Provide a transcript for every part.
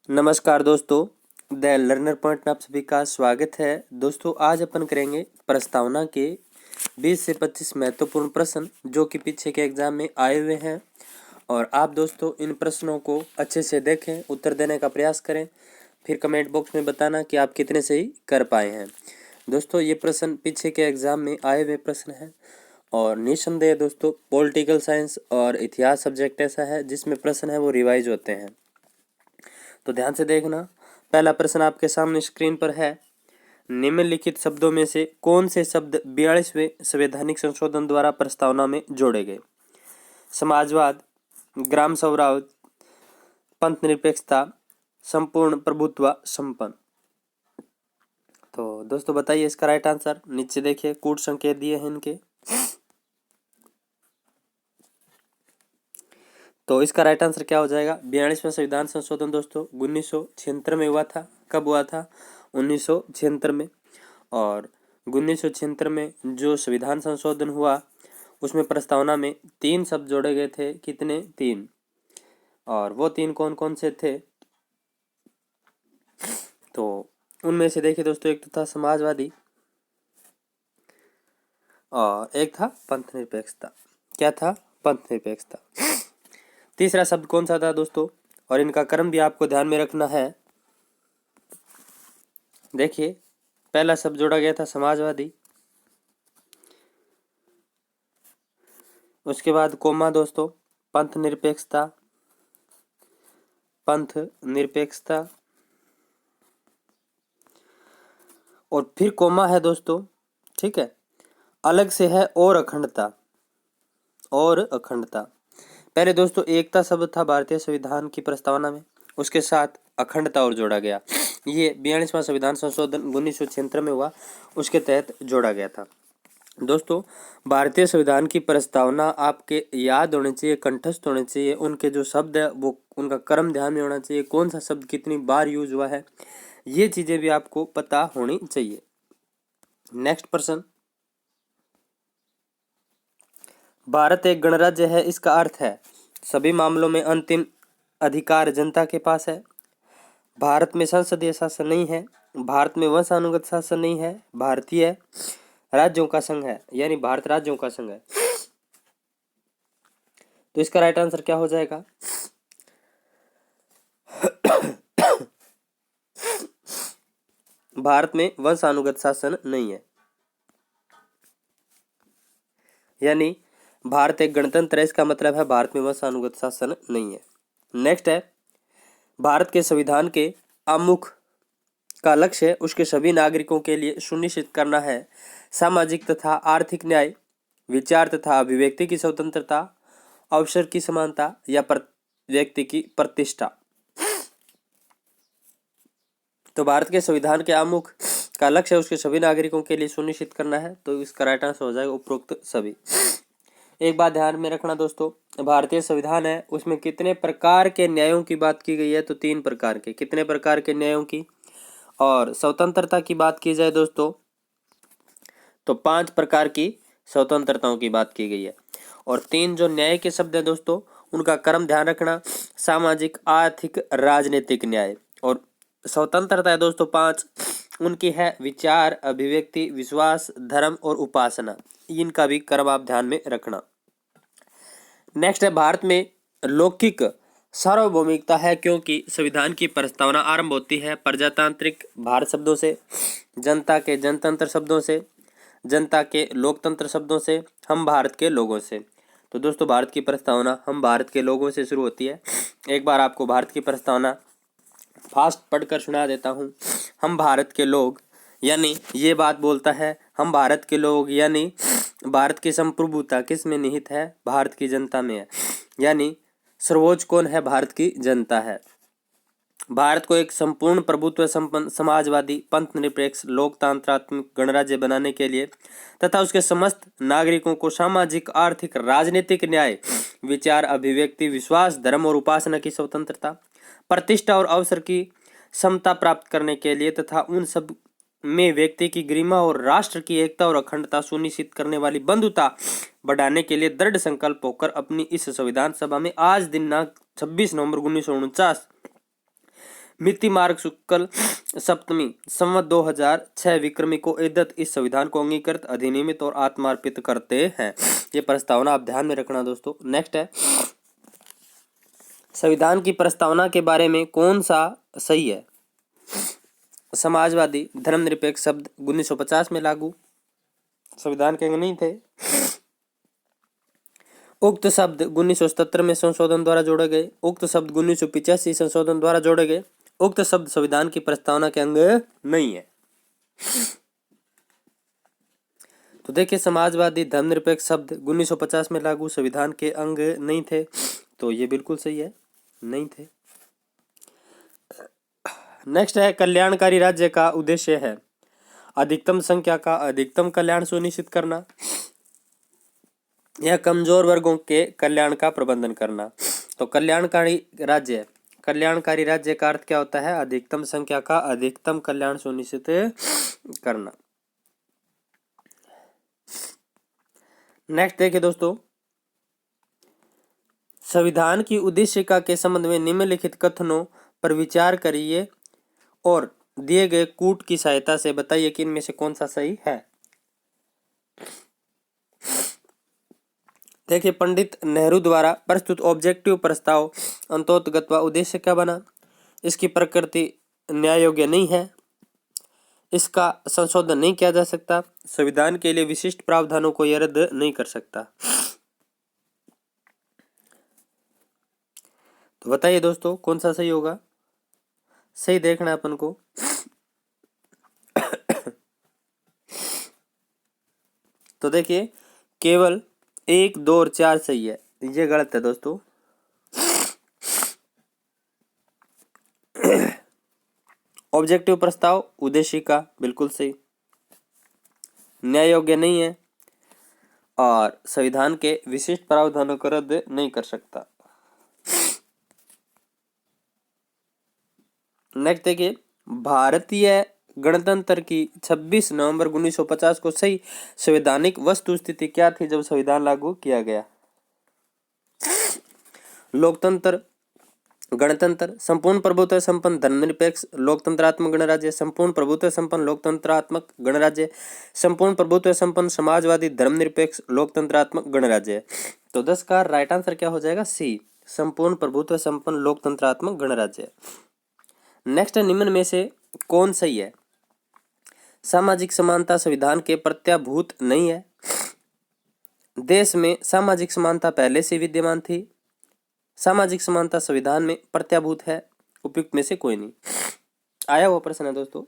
नमस्कार दोस्तों, the learner point में आप सभी का स्वागत है। दोस्तों आज अपन करेंगे प्रस्तावना के 20 से 25 महत्वपूर्ण प्रश्न जो कि पीछे के एग्जाम में आए हुए हैं। और आप दोस्तों इन प्रश्नों को अच्छे से देखें, उत्तर देने का प्रयास करें, फिर कमेंट बॉक्स में बताना कि आप कितने सही कर पाए हैं। दोस्तों ये प्रश्न पीछे के एग्जाम में आए हुए प्रश्न हैं और निस्संदेह दोस्तों पॉलिटिकल साइंस और इतिहास सब्जेक्ट ऐसा है जिसमें प्रश्न है वो रिवाइज होते हैं, तो ध्यान से देखना। पहला प्रश्न आपके सामने स्क्रीन पर है। निम्नलिखित शब्दों में से कौन से शब्द 42वें संवैधानिक संशोधन द्वारा प्रस्तावना में जोड़े गए? समाजवाद, ग्राम स्वराज, पंथ निरपेक्षता, संपूर्ण प्रभुत्व, संपन्न। तो दोस्तों बताइए इसका राइट आंसर। नीचे देखिए कूट संकेत दिए हैं इनके। तो इसका राइट आंसर क्या हो जाएगा? 42वां संविधान संशोधन दोस्तों 1976 में हुआ था। कब हुआ था? 1976 में। और 1976 में जो संविधान संशोधन हुआ उसमें प्रस्तावना में 3 शब्द जोड़े गए थे। कितने? 3। और वो 3 कौन कौन से थे? तो उनमें से देखिए दोस्तों, एक तो था समाजवादी और एक था पंथ निरपेक्षता। क्या था? पंथ निरपेक्षता। तीसरा शब्द कौन सा था दोस्तों? और इनका क्रम भी आपको ध्यान में रखना है। देखिए पहला शब्द जोड़ा गया था समाजवादी, उसके बाद कोमा दोस्तों पंथ निरपेक्षता, पंथ निरपेक्षता, और फिर कोमा है दोस्तों, ठीक है, अलग से है और अखंडता। और अखंडता। पहले दोस्तों एकता शब्द था भारतीय संविधान की प्रस्तावना में, उसके साथ अखंडता और जोड़ा गया। ये 42वां संविधान संशोधन 1976 में हुआ, उसके तहत जोड़ा गया था। दोस्तों भारतीय संविधान की प्रस्तावना आपके याद होने चाहिए, कंठस्थ होने चाहिए। उनके जो शब्द है वो उनका क्रम ध्यान में होना चाहिए, कौन सा शब्द कितनी बार यूज हुआ है, ये चीजें भी आपको पता होनी चाहिए। नेक्स्ट प्रश्न, भारत एक गणराज्य है, इसका अर्थ है सभी मामलों में अंतिम अधिकार जनता के पास है। भारत में संसदीय शासन नहीं है। भारत में वंशानुगत शासन नहीं है। भारतीय राज्यों का संघ है, यानी भारत राज्यों का संघ है। तो इसका राइट आंसर क्या हो जाएगा? भारत में वंशानुगत शासन नहीं है, यानी भारत एक गणतंत्र है, इसका मतलब है भारत में वंशानुगत शासन नहीं है। नेक्स्ट है, भारत के संविधान के आमुख का लक्ष्य उसके सभी नागरिकों के लिए सुनिश्चित करना है सामाजिक तथा आर्थिक न्याय, विचार तथा अभिव्यक्ति की स्वतंत्रता, अवसर की समानता या व्यक्ति की प्रतिष्ठा। तो भारत के संविधान के आमुख का लक्ष्य उसके सभी नागरिकों के लिए सुनिश्चित करना है, तो इसका राइट आंसर हो जाएगा उपरोक्त सभी। एक बात ध्यान में रखना दोस्तों, भारतीय संविधान है उसमें कितने प्रकार के न्यायों की बात की गई है? तो 3 प्रकार के। कितने प्रकार के न्यायों की? और स्वतंत्रता की बात की जाए दोस्तों तो 5 प्रकार की स्वतंत्रताओं की बात की गई है। और 3 जो न्याय के शब्द है दोस्तों उनका क्रम ध्यान रखना, सामाजिक, आर्थिक, राजनीतिक न्याय। और स्वतंत्रता है दोस्तों 5, उनकी है विचार, अभिव्यक्ति, विश्वास, धर्म और उपासना। इनका भी क्रम आप ध्यान में रखना। नेक्स्ट है, भारत में लौकिक सार्वभौमिकता है क्योंकि संविधान की प्रस्तावना आरंभ होती है प्रजातांत्रिक भारत शब्दों से, जनता के जनतंत्र शब्दों से, जनता के लोकतंत्र शब्दों से, हम भारत के लोगों से। तो दोस्तों भारत की प्रस्तावना हम भारत के लोगों से शुरू होती है। एक बार आपको भारत की प्रस्तावना फास्ट पढ़कर सुना देता हूँ। हम भारत के लोग, यानी ये बात बोलता है हम भारत के लोग, यानी भारत की संप्रभुता किस में निहित है? भारत की जनता में है, यानी सर्वोच्च कौन है? भारत की जनता है। भारत को एक संपूर्ण प्रभुत्व संपन्न समाजवादी पंथ निरपेक्ष लोकतंत्रात्मक गणराज्य बनाने के लिए तथा उसके समस्त नागरिकों को सामाजिक, आर्थिक, राजनीतिक न्याय, विचार, अभिव्यक्ति, विश्वास, धर्म और उपासना की स्वतंत्रता, प्रतिष्ठा और अवसर की समता प्राप्त करने के लिए तथा उन सब में व्यक्ति की गरिमा और राष्ट्र की एकता और अखंडता सुनिश्चित करने वाली बंधुता बढ़ाने के लिए दृढ़ संकल्प होकर अपनी इस संविधान सभा में आज दिनांक 26 नवंबर 1949 मिति मार्ग शुक्ल सप्तमी संवत 2006 विक्रमी को एदत इस संविधान को अंगीकृत अधिनियमित और आत्मार्पित करते हैं। ये प्रस्तावना आप ध्यान में रखना दोस्तों। नेक्स्ट है, संविधान की प्रस्तावना के बारे में कौन सा सही है? समाजवादी धर्मनिरपेक्ष शब्द 1950 में लागू, संविधान के अंग नहीं थे। उक्त शब्द 1977 में संशोधन द्वारा जोड़े गए। उक्त शब्द 1985 संशोधन द्वारा जोड़े गए। उक्त शब्द संविधान की प्रस्तावना के अंग नहीं है। तो देखिए, समाजवादी धर्मनिरपेक्ष शब्द 1950 में लागू, संविधान के अंग नहीं थे, तो ये बिल्कुल सही है, नहीं थे। नेक्स्ट है, कल्याणकारी राज्य का उद्देश्य है अधिकतम संख्या का अधिकतम कल्याण सुनिश्चित करना या कमजोर वर्गों के कल्याण का प्रबंधन करना। तो कल्याणकारी राज्य का अर्थ क्या होता है? अधिकतम संख्या का अधिकतम कल्याण सुनिश्चित करना। नेक्स्ट देखिए दोस्तों, संविधान की उद्देशिका के संबंध में निम्नलिखित कथनों पर विचार करिए और दिए गए कूट की सहायता से बताइए कि इनमें से कौन सा सही है। देखिए, पंडित नेहरू द्वारा प्रस्तुत ऑब्जेक्टिव प्रस्ताव अंतोगत व उद्देश्य क्या बना? इसकी प्रकृति न्याय योग्य नहीं है, इसका संशोधन नहीं किया जा सकता, संविधान के लिए विशिष्ट प्रावधानों को यह रद्द नहीं कर सकता। तो बताइए दोस्तों, कौन सा सही होगा? सही देखना है अपन को। तो देखिए, केवल 1, 2 और 4 सही है, ये गलत है दोस्तों। ऑब्जेक्टिव प्रस्ताव उद्देशिका बिल्कुल सही, न्याय योग्य नहीं है और संविधान के विशिष्ट प्रावधानों को रद्द नहीं कर सकता। नेक्स्ट देखिए, भारतीय गणतंत्र की 26 नवंबर 1950 को सही संवैधानिक वस्तुस्थिति क्या थी जब संविधान लागू किया गया? लोकतंत्र, गणतंत्र, संपूर्ण प्रभुत्व संपन्न धर्मनिरपेक्ष लोकतंत्रात्मक गणराज्य, संपूर्ण प्रभुत्व संपन्न लोकतंत्रात्मक गणराज्य, संपूर्ण प्रभुत्व संपन्न समाजवादी धर्मनिरपेक्ष लोकतंत्रात्मक गणराज्य। तो 10 का राइट आंसर क्या हो जाएगा? सी, संपूर्ण प्रभुत्व संपन्न लोकतंत्रात्मक गणराज्य। नेक्स्ट है, निम्न में से कौन सही है? सामाजिक समानता संविधान के प्रत्याभूत नहीं है, देश में सामाजिक समानता पहले से विद्यमान थी, सामाजिक समानता संविधान में प्रत्याभूत है, उपयुक्त में से कोई नहीं। आया हुआ प्रश्न है दोस्तों,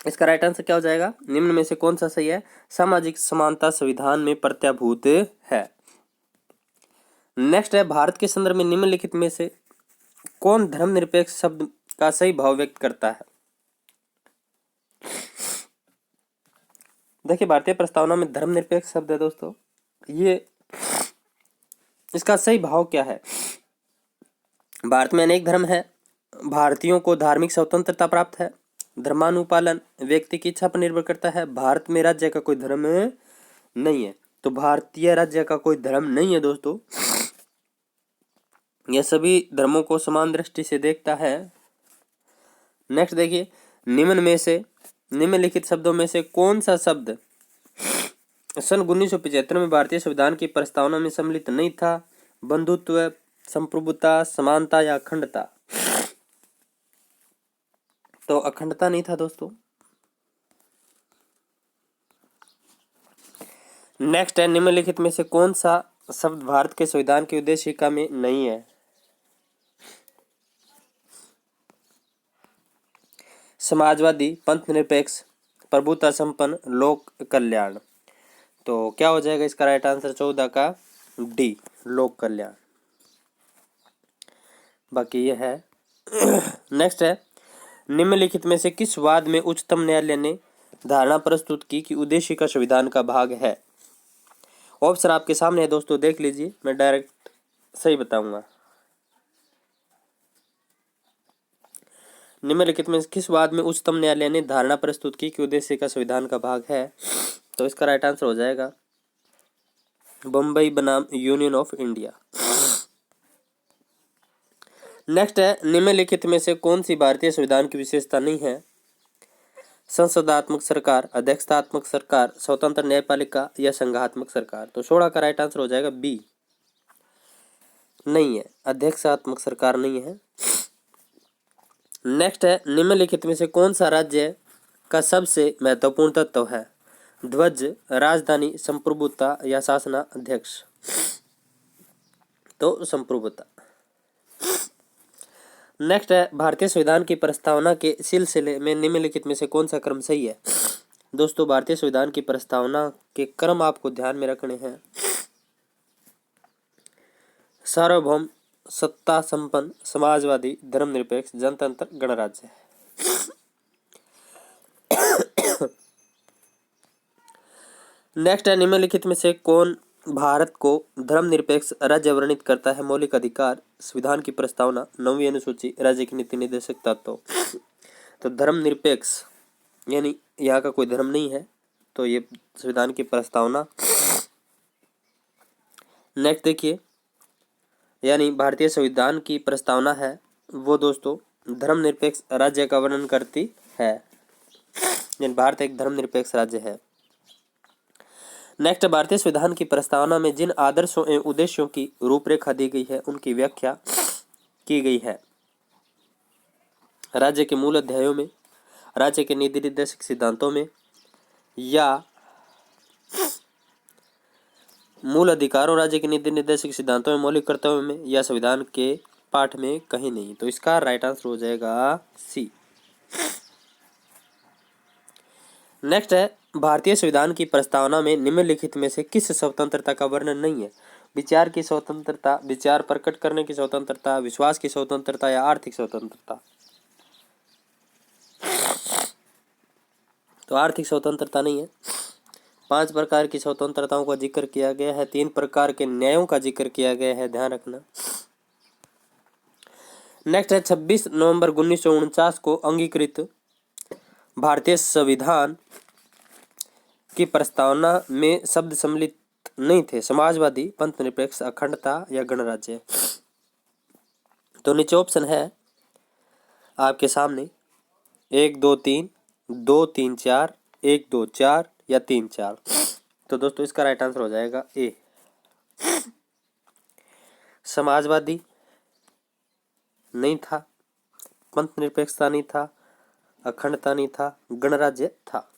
इसका राइट आंसर क्या हो जाएगा? निम्न में से कौन सा सही है? सामाजिक समानता संविधान में प्रत्याभूत है। नेक्स्ट है, भारत के संदर्भ में निम्नलिखित में से कौन धर्मनिरपेक्ष शब्द का सही भाव व्यक्त करता है? देखिए, भारतीय प्रस्तावना में धर्मनिरपेक्ष शब्द है दोस्तों, ये इसका सही भाव क्या है? भारत में अनेक धर्म है, भारतीयों को धार्मिक स्वतंत्रता प्राप्त है, धर्मानुपालन व्यक्ति की इच्छा पर निर्भर करता है, भारत में राज्य का कोई धर्म नहीं है। तो भारतीय राज्य का कोई धर्म नहीं है दोस्तों, यह सभी धर्मों को समान दृष्टि से देखता है। नेक्स्ट देखिए, निम्नलिखित शब्दों में से कौन सा शब्द सन 1975 में भारतीय संविधान की प्रस्तावना में सम्मिलित नहीं था? बंधुत्व, संप्रभुता, समानता या अखंडता? तो अखंडता नहीं था दोस्तों। नेक्स्ट है, निम्नलिखित में से कौन सा शब्द भारत के संविधान की उद्देशिका में नहीं है? समाजवादी, पंथ निरपेक्ष, प्रभुता संपन्न, लोक कल्याण। तो क्या हो जाएगा इसका राइट आंसर? 14 का डी, लोक कल्याण। बाकी ये है। नेक्स्ट है, निम्नलिखित में से किस वाद में उच्चतम न्यायालय ने धारणा प्रस्तुत की कि उद्देशिका संविधान का भाग है? ऑप्शन आपके सामने है दोस्तों, देख लीजिए, मैं डायरेक्ट सही बताऊंगा। निम्नलिखित में किस वाद में उच्चतम न्यायालय ने धारणा प्रस्तुत की कि उद्देशिका संविधान का भाग है? तो इसका राइट आंसर हो जाएगा बम्बई बनाम यूनियन ऑफ इंडिया। नेक्स्ट है, निम्नलिखित में से कौन सी भारतीय संविधान की विशेषता नहीं है? संसदात्मक सरकार, अध्यक्षतात्मक सरकार, स्वतंत्र न्यायपालिका या संघात्मक सरकार। तो 16 का राइट आंसर हो जाएगा बी, नहीं है, अध्यक्षात्मक सरकार नहीं है। नेक्स्ट है, निम्नलिखित में से कौन सा राज्य का सबसे महत्वपूर्ण तत्व है? ध्वज, राजधानी, संप्रभुता या शासनाध्यक्ष। तो संप्रभुता। नेक्स्ट है, भारतीय संविधान की प्रस्तावना के सिलसिले में निम्नलिखित में से कौन सा क्रम सही है? दोस्तों, भारतीय संविधान की प्रस्तावना के क्रम आपको ध्यान में रखने हैं। सार्वभौम, सत्ता संपन्न, समाजवादी, धर्मनिरपेक्ष, जनतंत्र, गणराज्य। नेक्स्ट है, निम्नलिखित में से कौन भारत को धर्मनिरपेक्ष राज्य वर्णित करता है? मौलिक अधिकार, संविधान की प्रस्तावना, 9वीं अनुसूची, राज्य की नीति निर्देशक तत्व। तो धर्मनिरपेक्ष यानी यहाँ का कोई धर्म नहीं है, तो ये संविधान की प्रस्तावना। नेक्स्ट देखिए, यानी भारतीय संविधान की प्रस्तावना है वो दोस्तों धर्मनिरपेक्ष राज्य का वर्णन करती है, यानी भारत एक धर्मनिरपेक्ष राज्य है। नेक्स्ट, भारतीय संविधान की प्रस्तावना में जिन आदर्शों एवं उद्देश्यों की रूपरेखा दी गई है उनकी व्याख्या की गई है? राज्य के मूल अध्यायों में, राज्य के नीति निर्देशक सिद्धांतों में, या मूल अधिकारों, राज्य के नीति निर्देशक सिद्धांतों में, मौलिक कर्तव्यों में, या संविधान के पाठ में? कहीं नहीं। तो इसका राइट आंसर हो जाएगा सी। नेक्स्ट है, भारतीय संविधान की प्रस्तावना में निम्नलिखित में से किस स्वतंत्रता का वर्णन नहीं है? विचार की स्वतंत्रता, विचार प्रकट करने की स्वतंत्रता, विश्वास की स्वतंत्रता या आर्थिक स्वतंत्रता। तो आर्थिक स्वतंत्रता नहीं है। 5 प्रकार की स्वतंत्रताओं का जिक्र किया गया है, 3 प्रकार के न्यायों का जिक्र किया गया है, ध्यान रखना। नेक्स्ट है, 26 नवंबर 1949 को अंगीकृत भारतीय संविधान की प्रस्तावना में शब्द सम्मिलित नहीं थे? समाजवादी, पंथ निरपेक्ष, अखंडता या गणराज्य। तो नीचे ऑप्शन है आपके सामने 1 2 3, 2 3 4, 1 2 4 या 3 4। तो दोस्तों इसका राइट आंसर हो जाएगा ए, समाजवादी नहीं था, पंथ निरपेक्षता नहीं था, अखंडता नहीं था, गणराज्य था।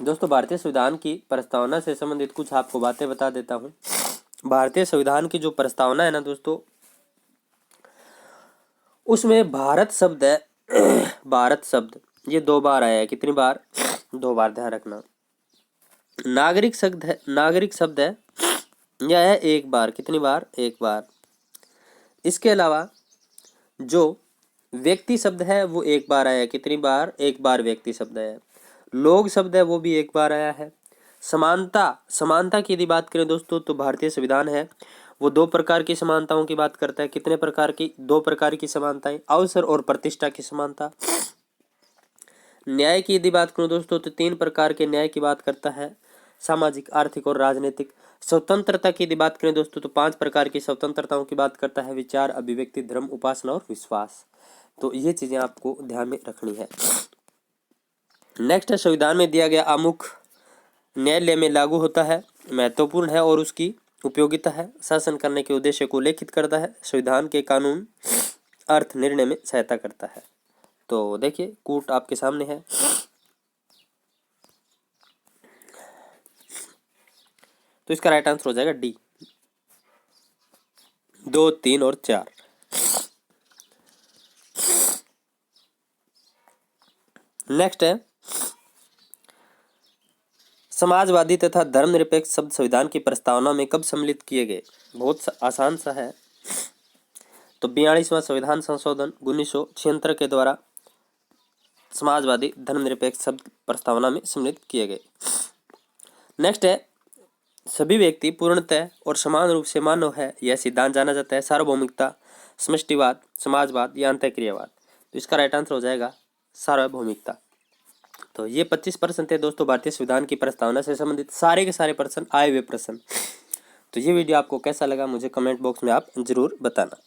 दोस्तों, भारतीय संविधान की प्रस्तावना से संबंधित कुछ आपको बातें बता देता हूं। भारतीय संविधान की जो प्रस्तावना है ना दोस्तों, उसमें भारत शब्द है, भारत शब्द ये 2 बार आया है। कितनी बार? 2 बार, ध्यान रखना। नागरिक शब्द है यह है 1 बार। कितनी बार? 1 बार। इसके अलावा जो व्यक्ति शब्द है वो 1 बार आया है। कितनी बार? 1 बार व्यक्ति शब्द है। लोग शब्द है वो भी 1 बार आया है। समानता की यदि बात करें दोस्तों, तो भारतीय संविधान है वो 2 प्रकार की समानताओं की बात करता है। कितने प्रकार की? 2 प्रकार की समानताएं, अवसर और प्रतिष्ठा की समानता। न्याय की यदि बात करूं दोस्तों, तो 3 प्रकार के न्याय की बात करता है, सामाजिक, आर्थिक और राजनीतिक। स्वतंत्रता की यदि बात करें दोस्तों, तो 5 प्रकार की स्वतंत्रताओं की बात करता है, विचार, अभिव्यक्ति, धर्म, उपासना और विश्वास। तो ये चीजें आपको ध्यान में रखनी है। नेक्स्ट है, संविधान में दिया गया आमुख न्यायालय में लागू होता है, महत्वपूर्ण है और उसकी उपयोगिता है, शासन करने के उद्देश्य को उल्लेखित करता है, संविधान के कानून अर्थ निर्णय में सहायता करता है। तो देखिए कूट आपके सामने है। तो इसका राइट आंसर हो जाएगा डी, 2 3 और 4। नेक्स्ट है, समाजवादी तथा धर्मनिरपेक्ष शब्द संविधान की प्रस्तावना में कब सम्मिलित किए गए? बहुत आसान सा है। तो 42वां संविधान संशोधन 1976 के द्वारा समाजवादी, धर्मनिरपेक्ष शब्द प्रस्तावना में सम्मिलित किए गए। नेक्स्ट है, सभी व्यक्ति पूर्णतः और समान रूप से मानव है, यह सिद्धांत जाना जाता है। सार्वभौमिकता, समष्टिवाद, समाजवाद या अंतःक्रियावाद। तो इसका राइट आंसर हो जाएगा सार्वभौमिकता। तो ये 25% थे दोस्तों भारतीय संविधान की प्रस्तावना से संबंधित सारे के सारे प्रश्न, आए हुए प्रश्न। तो ये वीडियो आपको कैसा लगा मुझे कमेंट बॉक्स में आप जरूर बताना।